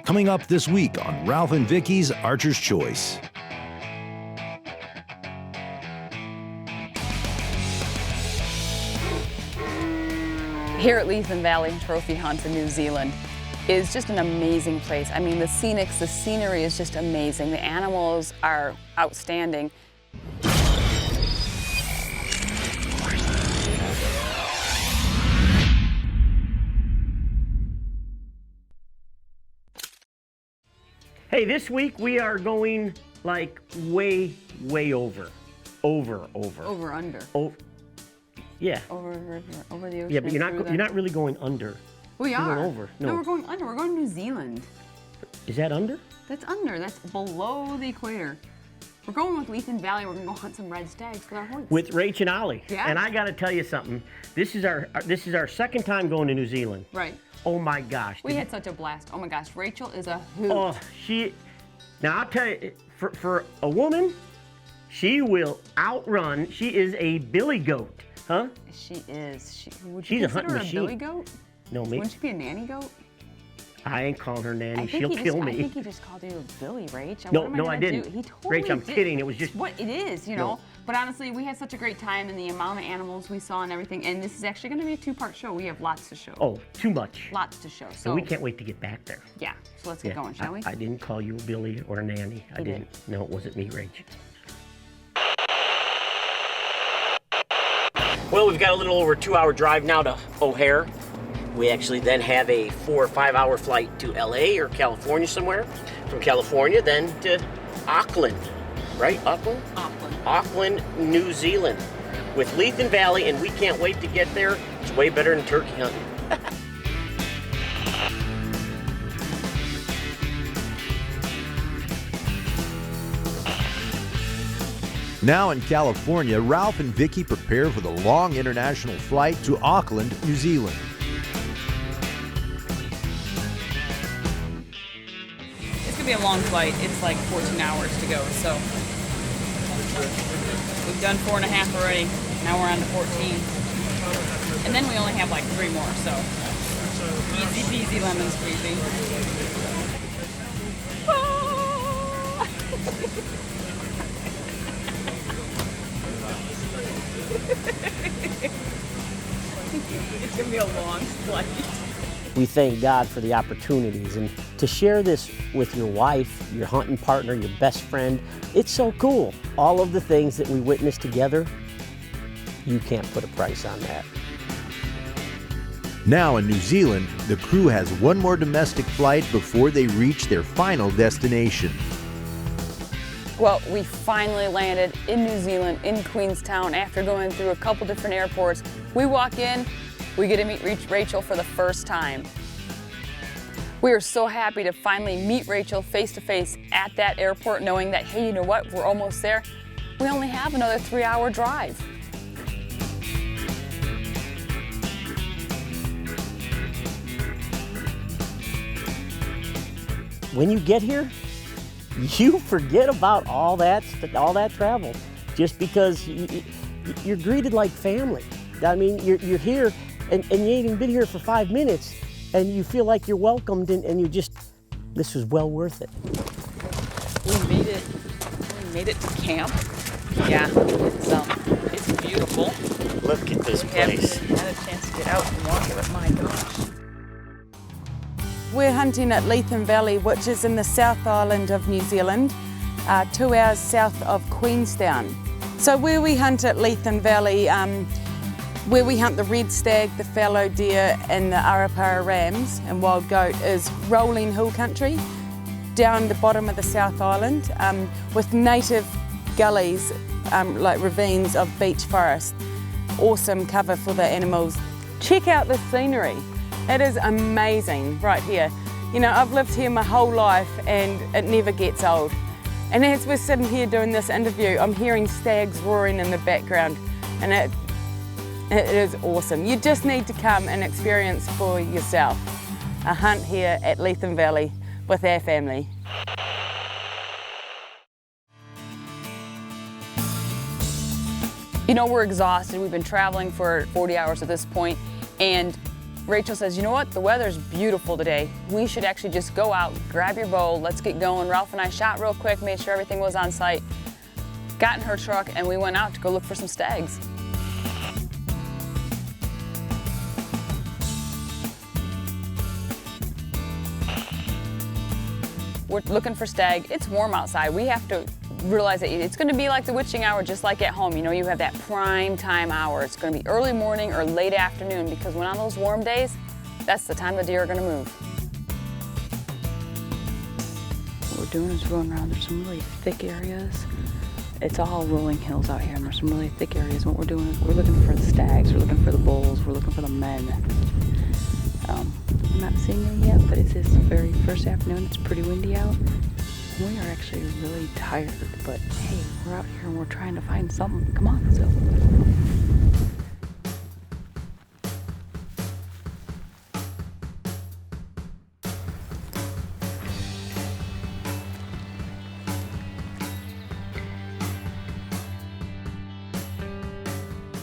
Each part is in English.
Coming up this week on Ralph and Vicky's Archer's Choice. Here at Leithen Valley Trophy Hunts in New Zealand is just an amazing place. I mean, the scenery is just amazing. The animals are outstanding. Hey, this week we are going like way over. Over, under. Oh, yeah. Over the ocean. Yeah, but you're not really going under. We you're are. Going over. No, we're going under. We're going to New Zealand. Is that under? That's under. That's below the equator. We're going with Leithen Valley. We're going to go hunt some red stags with our horse. With Rach and Ollie. Yeah. And I got to tell you something. This is our second time going to New Zealand. Right. Oh my gosh. We had such a blast. Oh my gosh, Rachel is a hoot. Oh, now I'll tell you, for a woman, she will outrun. She is a billy goat, huh? She is. Would She's you a hunting consider her a machine. billy goat? No, me. Wouldn't she be a nanny goat? I ain't calling her nanny. I think She'll kill me. I think he just called you a Billy, Rach. No, I didn't. He totally Rach, I'm did. kidding. It was just what it is, you know. But honestly, we had such a great time, and the amount of animals we saw and everything. And this is actually going to be a two-part show. We have lots to show. Oh, too much. Lots to show. So we can't wait to get back there. Yeah. So let's get going, shall we? I didn't call you a Billy or a nanny. I didn't. No, it wasn't me, Rach. Well, we've got a little over a 2-hour drive now to O'Hare. We actually then have a 4 or 5 hour flight to LA or California somewhere. From California, then to Auckland, right? Auckland? Auckland, New Zealand, with Leithen Valley, and we can't wait to get there. It's way better than turkey hunting. Now in California, Ralph and Vicky prepare for the long international flight to Auckland, New Zealand. It's gonna be a long flight. It's like 14 hours to go, so we've done 4.5 already. Now we're on to 14. And then we only have like 3 more, so easy peasy lemon squeezy. It's gonna be a long flight. We thank God for the opportunities, and to share this with your wife, your hunting partner, your best friend, it's so cool. All of the things that we witnessed together, you can't put a price on that. Now in New Zealand, the crew has one more domestic flight before they reach their final destination. Well, we finally landed in New Zealand, in Queenstown, after going through a couple different airports. We walk in, we get to meet Rachel for the first time. We are so happy to finally meet Rachel face to face at that airport, knowing that, hey, you know what, we're almost there. We only have another 3-hour drive. When you get here, you forget about all that travel, just because you're greeted like family. I mean, you're here, and you ain't even been here for 5 minutes, and you feel like you're welcomed, and you just, this was well worth it. We made it to camp. Yeah, it's beautiful. Look at this place. We had a chance to get out and walk it, but my gosh. We're hunting at Leithen Valley, which is in the South Island of New Zealand, 2 hours south of Queenstown. So where we hunt at Leithen Valley, where we hunt the red stag, the fallow deer and the arapara rams and wild goat is rolling hill country down the bottom of the South Island with native gullies like ravines of beech forest. Awesome cover for the animals. Check out the scenery. It is amazing right here. You know, I've lived here my whole life and it never gets old. And as we're sitting here doing this interview, I'm hearing stags roaring in the background, and it is awesome. You just need to come and experience for yourself a hunt here at Leithen Valley with our family. You know, we're exhausted. We've been traveling for 40 hours at this point, and Rachel says, you know what? The weather's beautiful today. We should actually just go out, grab your bow, let's get going. Ralph and I shot real quick, made sure everything was on site, got in her truck, and we went out to go look for some stags. We're looking for stag. It's warm outside. We have to realize that it's going to be like the witching hour, just like at home. You know, you have that prime time hour. It's going to be early morning or late afternoon, because when on those warm days, that's the time the deer are going to move. What we're doing is going around. There's some really thick areas. It's all rolling hills out here, and there's some really thick areas. What we're doing is we're looking for the stags, we're looking for the bulls, we're looking for the men. I'm not seeing any yet, but it's this very first afternoon. It's pretty windy out. We are actually really tired, but hey, we're out here and we're trying to find something. Come on, so.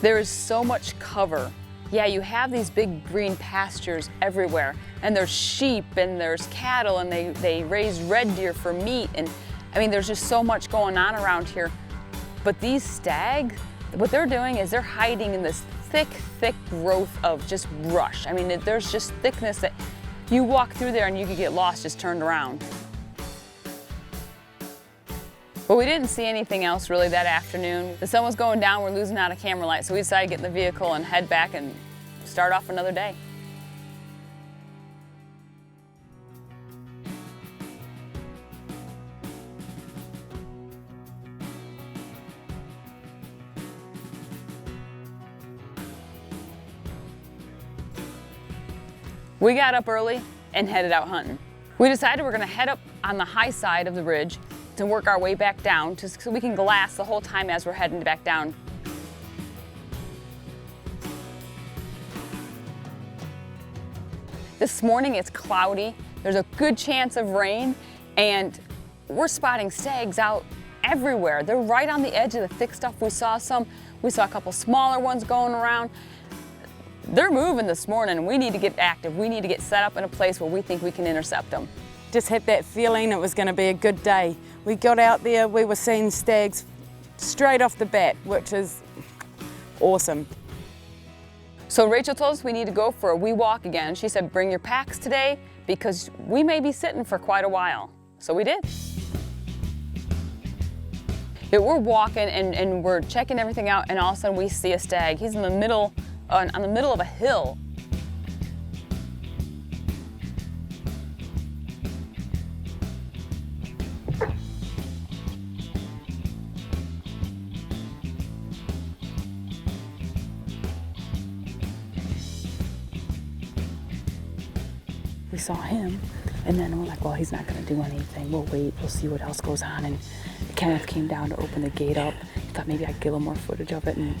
There is so much cover. Yeah, you have these big green pastures everywhere, and there's sheep and there's cattle, and they raise red deer for meat, and I mean, there's just so much going on around here. But these stag, what they're doing is they're hiding in this thick growth of just brush. I mean, there's just thickness that you walk through there and you could get lost just turned around. But we didn't see anything else really that afternoon. The sun was going down, we're losing out of camera light, so we decided to get in the vehicle and head back and start off another day. We got up early and headed out hunting. We decided we're gonna head up on the high side of the ridge to work our way back down so we can glass the whole time as we're heading back down. This morning it's cloudy, there's a good chance of rain, and we're spotting stags out everywhere. They're right on the edge of the thick stuff. We saw a couple smaller ones going around. They're moving this morning, and we need to get active. We need to get set up in a place where we think we can intercept them. Just had that feeling it was going to be a good day. We got out there, we were seeing stags straight off the bat, which is awesome. So Rachel told us we need to go for a wee walk again. She said, bring your packs today because we may be sitting for quite a while. So we did. Yeah, we're walking and we're checking everything out, and all of a sudden we see a stag. He's in the middle, on the middle of a hill. We saw him, and then we're like, well, he's not gonna do anything. We'll wait, we'll see what else goes on. And Kenneth came down to open the gate up. He thought maybe I'd get a little more footage of it, and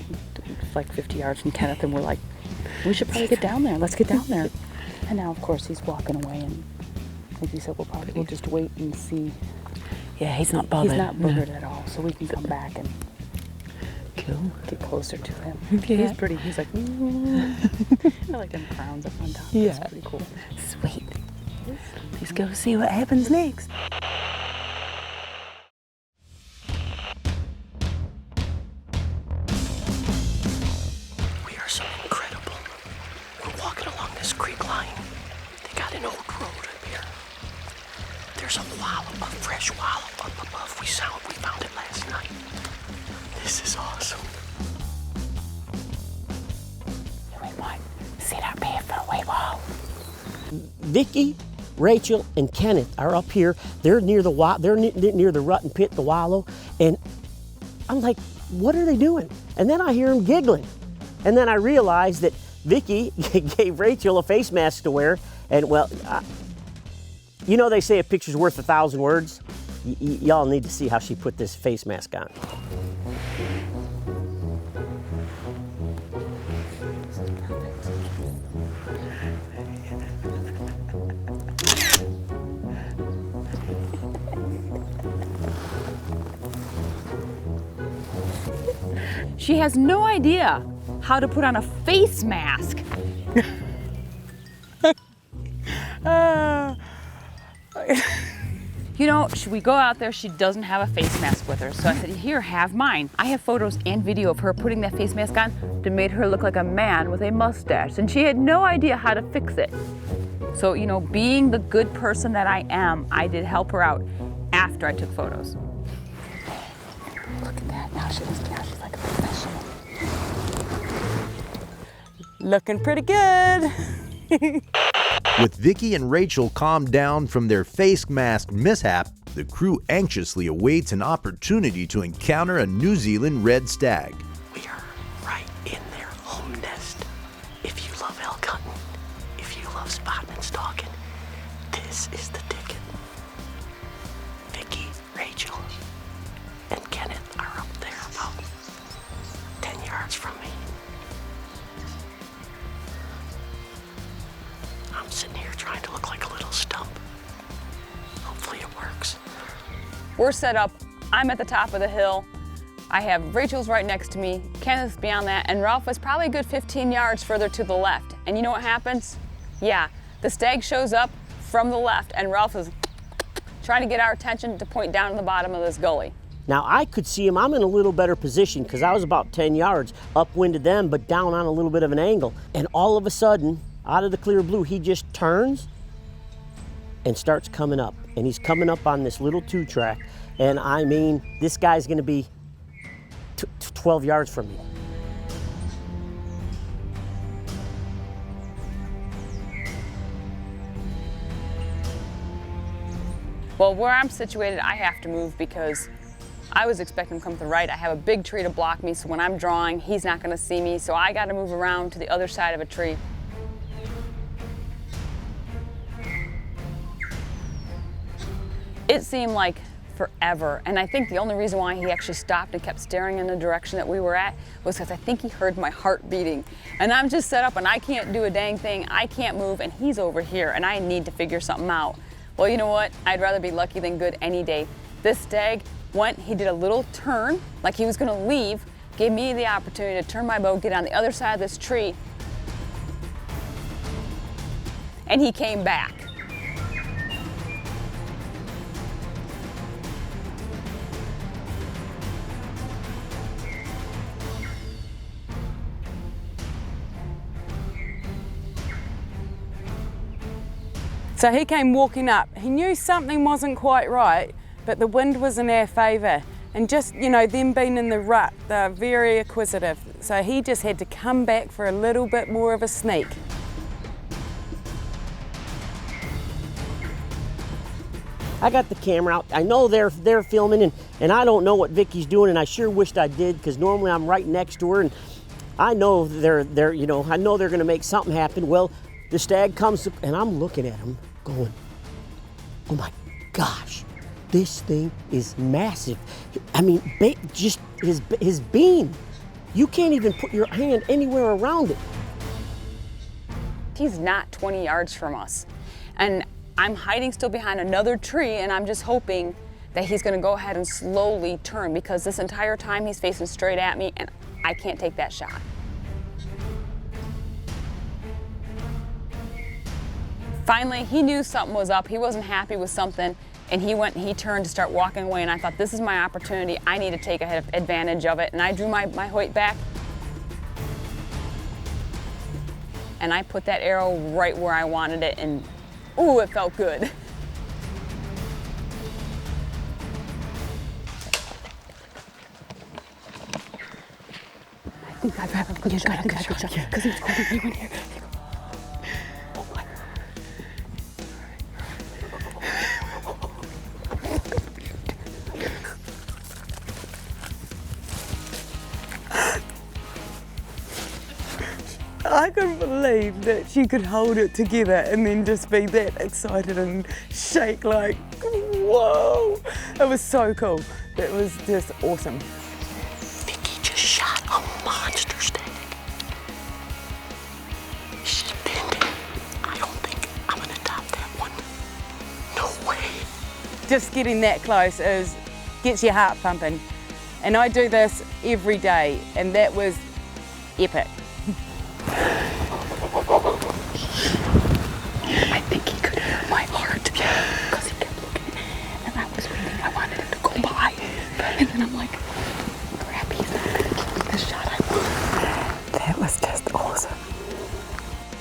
like 50 yards from Kenneth, and we're like, we should probably get down there. Let's get down there. And now, of course, he's walking away, and like you said, we'll just wait and see. Yeah, he's not bothered. He's not bothered at all, so we can come back and get closer to him. Yeah. He's pretty. He's like, I like them crowns up on top. Yeah. That's pretty cool. Sweet. Let's go see what happens next. We are so incredible. We're walking along this creek line. They got an old road up here. There's a wallow, a fresh wallow up above. We found it last night. This is awesome. We might sit up here for a wee while. Vicky, Rachel, and Kenneth are up here. They're near the near the rut and pit, the wallow, and I'm like, what are they doing? And then I hear them giggling, and then I realize that Vicky gave Rachel a face mask to wear, and well, you know they say a picture's worth 1,000 words. Y'all need to see how she put this face mask on. She has no idea how to put on a face mask. terrified. You know, should we go out there? She doesn't have a face mask with her. So I said, here, have mine. I have photos and video of her putting that face mask on that made her look like a man with a mustache. And she had no idea how to fix it. So, you know, being the good person that I am, I did help her out after I took photos. Look at that. Now she's like a professional. Looking pretty good. With Vicky and Rachel calmed down from their face mask mishap, the crew anxiously awaits an opportunity to encounter a New Zealand red stag. We are right in their home nest. If you love elk hunting, if you love spotting and stalking, this is the ticket. Vicky, Rachel, and Kenneth are up there about 10 yards from me. I'm sitting here trying to look like a little stump. Hopefully it works. We're set up. I'm at the top of the hill. I have Rachel's right next to me, Kenneth's beyond that, and Ralph is probably a good 15 yards further to the left. And you know what happens? Yeah, the stag shows up from the left, and Ralph is trying to get our attention to point down to the bottom of this gully. Now I could see him. I'm in a little better position because I was about 10 yards upwind of them, but down on a little bit of an angle. And all of a sudden, out of the clear blue, he just turns and starts coming up. And he's coming up on this little 2-track. And I mean, this guy's gonna be 12 yards from me. Well, where I'm situated, I have to move because I was expecting him to come to the right. I have a big tree to block me, so when I'm drawing, he's not gonna see me, so I gotta move around to the other side of a tree. It seemed like forever, and I think the only reason why he actually stopped and kept staring in the direction that we were at was because I think he heard my heart beating. And I'm just set up and I can't do a dang thing, I can't move, and he's over here and I need to figure something out. Well, you know what? I'd rather be lucky than good any day. This stag went, he did a little turn, like he was gonna leave, gave me the opportunity to turn my bow, get on the other side of this tree, and he came back. So he came walking up. He knew something wasn't quite right, but the wind was in our favour. And just, you know, them being in the rut, they're very acquisitive. So he just had to come back for a little bit more of a sneak. I got the camera out. I know they're filming, and I don't know what Vicky's doing, and I sure wished I did, because normally I'm right next to her, and I know they're you know, I know they're gonna make something happen. Well, the stag comes, and I'm looking at him going, oh my gosh, this thing is massive. I mean, just his beam. You can't even put your hand anywhere around it. He's not 20 yards from us. And I'm hiding still behind another tree, and I'm just hoping that he's gonna go ahead and slowly turn, because this entire time he's facing straight at me and I can't take that shot. Finally, he knew something was up. He wasn't happy with something, and he went and he turned to start walking away, and I thought, this is my opportunity. I need to take advantage of it. And I drew my Hoyt back, and I put that arrow right where I wanted it, and ooh, it felt good. I think I'd have a good shot. Because he's holding me in here. I couldn't believe that she could hold it together and then just be that excited and shake like, whoa. It was so cool. It was just awesome. Vicky just shot a monster stag. She's bending. I don't think I'm gonna top that one. No way. Just getting that close gets your heart pumping. And I do this every day, and that was epic. I think he could hear my heart because I'm like, crap, he's not gonna give me the shot I want. That was just awesome.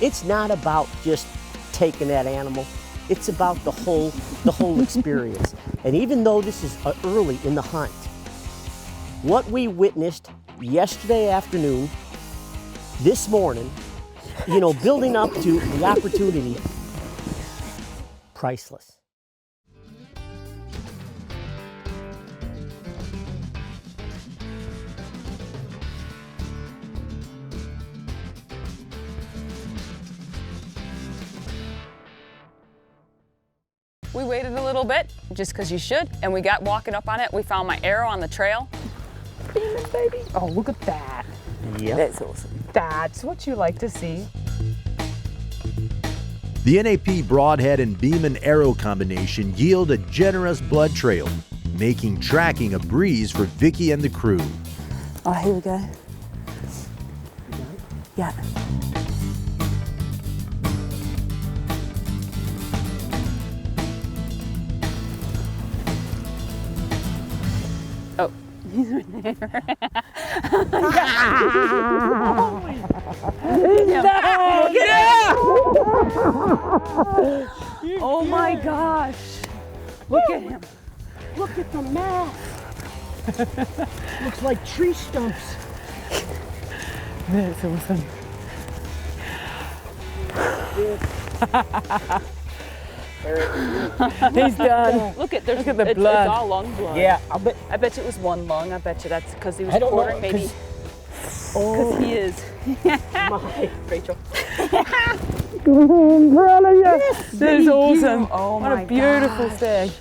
It's not about just taking that animal. It's about the whole experience. And even though this is early in the hunt, what we witnessed yesterday afternoon, this morning, you know, building up to the opportunity, priceless. We waited a little bit, just because you should, and we got walking up on it. We found my arrow on the trail. Beaming, baby. Oh, look at that. Yep. That's awesome. That's what you like to see. The NAP broadhead and beam and arrow combination yield a generous blood trail, making tracking a breeze for Vicky and the crew. Oh, here we go. Yeah. Oh. Oh my gosh. Look at him. Look at the mass. Looks like tree stumps. That's awesome. He's done. Look at the blood. It's all lung blood. Yeah, I bet you it was one lung. I bet you that's because he was I don't quartering know, maybe. 'cause Because he is. my Rachel. That is awesome. Oh What my a beautiful gosh. stag.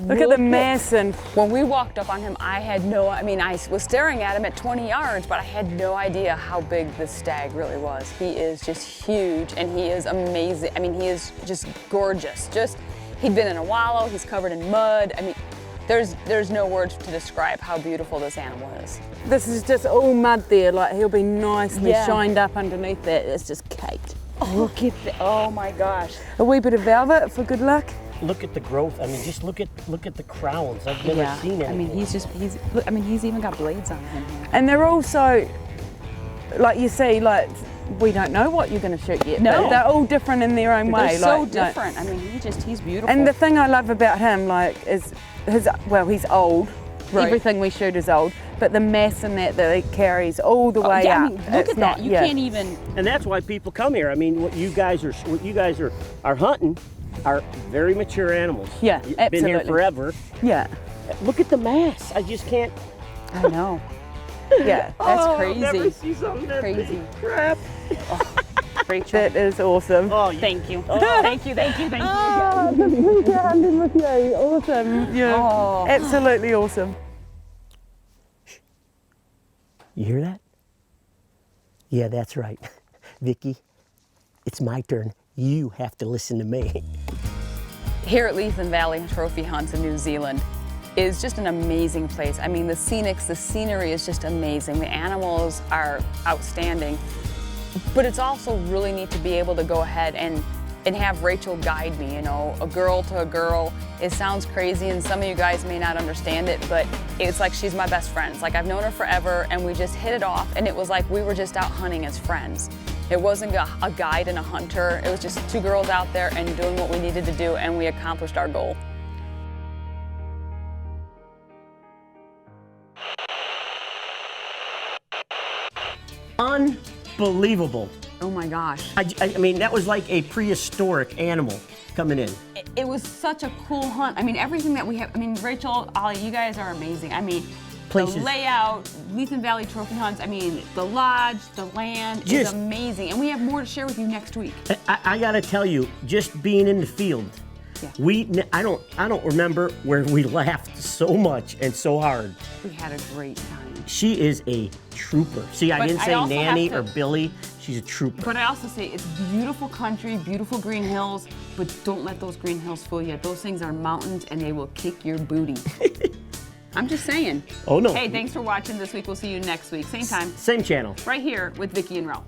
Look at the mass and When we walked up on him, I was staring at him at 20 yards, but I had no idea how big this stag really was. He is just huge and he is amazing. I mean, he is just gorgeous. He'd been in a wallow, he's covered in mud. I mean, there's no words to describe how beautiful this animal is. This is just all mud there, like he'll be nicely Yeah. shined up underneath that. It's just caked. Look at oh my gosh. A wee bit of velvet for good luck. look at the growth. I mean, just look at the crowns. I've never seen it. I mean, he's even got blades on him here. And they're also, like you see, like we don't know what you're going to shoot yet. No. But they're all different in their own way. They're so like, different. I mean, he's beautiful. And the thing I love about him, like, is he's old. Right. Everything we shoot is old, but the mass in that he carries all the way yeah, up. I mean, look it's at not, that. You yeah. can't even. And that's why people come here. I mean, what you guys are hunting are very mature animals. Yeah, You've been here absolutely. forever. Yeah, Look at the mass. I just can't. I know. yeah. That's crazy. Never see something that Crazy. big. Crap. Rachel. That is awesome. Oh, Thank you. Thank you. Oh, the pleasure hunting with you. Awesome. Yeah. Oh. Absolutely awesome. You hear that? Yeah, that's right. Vicky, it's my turn. You have to listen to me. Here at Leithen Valley Trophy Hunts in New Zealand is just an amazing place. I mean, the scenery is just amazing. The animals are outstanding. But it's also really neat to be able to go ahead and have Rachel guide me, you know, a girl to a girl. It sounds crazy and some of you guys may not understand it, but it's like she's my best friend. It's like I've known her forever and we just hit it off and it was like we were just out hunting as friends. It wasn't a guide and a hunter. It was just two girls out there and doing what we needed to do and we accomplished our goal. Unbelievable. Oh my gosh. I mean, that was like a prehistoric animal coming in. It was such a cool hunt. I mean, everything that we have, I mean, Rachel, Ollie, you guys are amazing. I mean, Places. the layout, Leithen Valley Trophy Hunts, I mean, the lodge, the land is Just- amazing. And we have more to share with you next week. I gotta tell you, just being in the field, Yeah. I don't remember where we laughed so much and so hard. We had a great time. She is a trooper. See, I But didn't I say also Nanny have or to- Billy. She's a trooper. But I also say it's beautiful country, beautiful green hills, but don't let those green hills fool you. Those things are mountains and they will kick your booty. I'm just saying. Oh no. Hey, thanks for watching this week. We'll see you next week. Same time, Same channel. right here with Vicky and Rel.